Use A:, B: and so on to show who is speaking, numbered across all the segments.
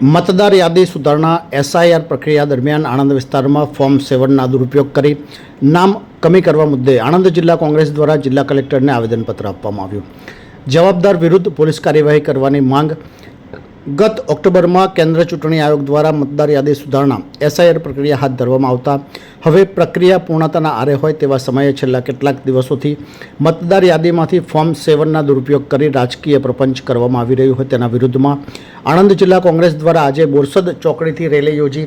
A: मतदार यादी सुधारणा एसआईआर प्रक्रिया दरमियान आणंद विस्तार में फॉर्म 7 दुरुपयोग करी नाम कमी करवा मुद्दे आणंद जिला कांग्रेस द्वारा जिला कलेक्टर ने आवेदनपत्र आपवामां आव्युं। जवाबदार विरुद्ध पोलीस कार्यवाही करवानी मांग। गत ऑक्टोबर में केन्द्र चूंटणी आयोग द्वारा मतदार यादी सुधारणा एसआईआर प्रक्रिया हाथ धरवामां आवता हवे प्रक्रिया पूर्णताना आरे होय तेवा समये छेल्ला केटलाक दिवसोथी मतदार यादीमांथी फॉर्म 7 दुरुपयोग करी राजकीय प्रपंच करवामां आवी रह्युं होय तेना विरुद्धमां आणंद जिला कांग्रेस द्वारा आज बोरसद चौकड़ीथी रेली योजी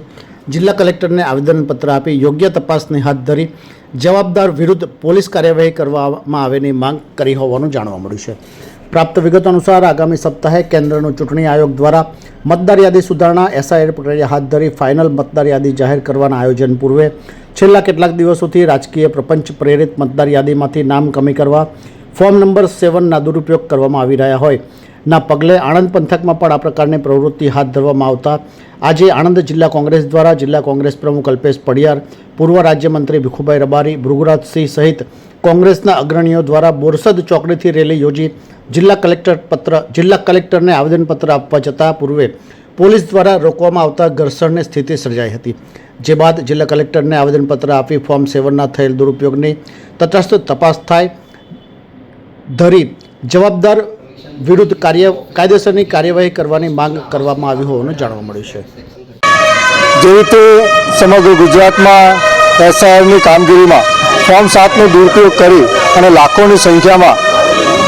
A: जिला कलेक्टर ने आवेदनपत्र आपी योग्य तपासनी हाथ धरी जवाबदार विरुद्ध पोलीस कार्यवाही करवामां आवेनी मांग करी होवानुं जाणवा मळ्युं छे। प्राप्त विगत अनुसार आगामी सप्ताहे केन्द्रनो चूंटणी आयोग द्वारा मतदार यादी सुधारणा एसआईआर प्रक्रिया हाथ धरी फाइनल मतदार यादी जाहिर करवाना आयोजन पूर्वे छेल्ला केटलाक दिवसोथी राजकीय प्रपंच प्रेरित मतदार यादीमांथी नाम कमी करवा फॉर्म नंबर 7 दुरुपयोग करवामां आवी रह्या होय ना पगले आणंद पंथकमां पण आ प्रकारनी प्रवृत्ति हाथ धरवामां आवता आज आणंद जिला कांग्रेस द्वारा जिला कांग्रेस प्रमुख अल्पेश पडियार, पूर्व राज्यमंत्री भिखुभाई रबारी, भृगुराज सिंह सहित कांग्रेसना अग्रणीओ द्वारा बोरसद चौकड़ीथी रेली योजी जिला कलेक्टर ने आवेदनपत्र आपवा जता पूर्वे पोलीस द्वारा रोकवामां आवता घर्षणनी स्थिति सर्जाई हती। जे बाद जिला कलेक्टर ने आवेदनपत्र आपी फॉर्म 7 थयेल दुरुपयोगनी तटस्थ तपास थाय धरी जवाबदार विरुद्ध कायदेसरनी कार्यवाही करवानी मांग करवामां आवी होવાનું જાણવા મળ્યું છે।
B: જે રીતે સમગ્ર ગુજરાતમાં એસઆઈઆરની કામગીરીમાં ફોર્મ 7નો દુરુપયોગ કરી અને લાખોની સંખ્યામાં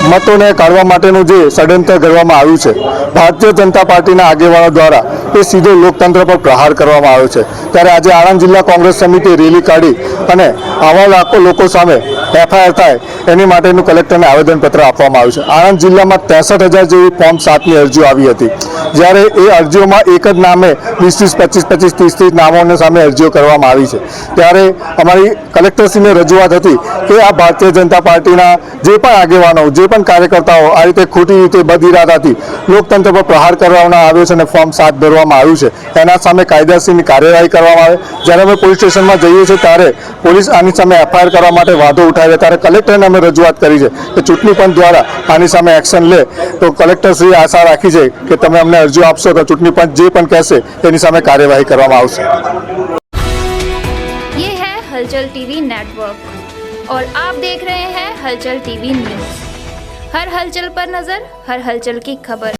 B: મતોને કાઢવા માટેનું જે ષડયંત્ર કરવામાં આવ્યું છે ભારતીય જનતા પાર્ટીના આગેવાનો દ્વારા એ સીધો લોકતંત્ર પર પ્રહાર કરવામાં આવ્યો છે। ત્યારે આજે આણંદ જિલ્લા કોંગ્રેસ સમિતિ રેલી કાઢી અને આવા લાખો લોકો સામે એફઆઈઆર થાય એની માટેનું કલેક્ટરને આવેદનપત્ર આપવામાં આવ્યું છે। આણંદ જિલ્લામાં 63,000 જેવી ફોર્મ 7ની અરજીઓ આવી હતી, જ્યારે એ અરજીઓમાં એક જ નામે 20, 25, 30 નામોને સામે અરજીઓ કરવામાં આવી છે। ત્યારે અમારી કલેક્ટરશ્રીને રજૂઆત હતી કે આ ભારતીય જનતા પાર્ટીના જે પણ આગેવાનો, જે પણ કાર્યકર્તાઓ આ રીતે ખોટી રીતે બદઇરાદાથી લોકતંત્ર પર પ્રહાર કરવામાં આવ્યો છે અને ફોર્મ 7 ભરવામાં આવ્યું છે, એના સામે કાયદેસરની કાર્યવાહી કરવામાં આવે। જ્યારે અમે પોલીસ સ્ટેશનમાં જઈએ છીએ ત્યારે પોલીસ આની સામે એફઆઈઆર કરવા માટે વાંધો ઉઠાવે ત્યારે કલેક્ટરને અમે રજૂઆત કરી છે કે ચૂંટણી પંચ દ્વારા આની સામે એક્શન લે તો કલેક્ટરશ્રીએ આશા રાખી છે કે તમે અમને અરજીઓ આપશો તો ચૂંટણી પંચ જે પણ કહેશે તેની સામે કાર્યવાહી કરવામાં આવશે।
C: ये है हलचल टीवी नेटवर्क और आप देख रहे हैं हलचल टीवी न्यूज। हर हलचल पर नजर, हर हलचल की खबर।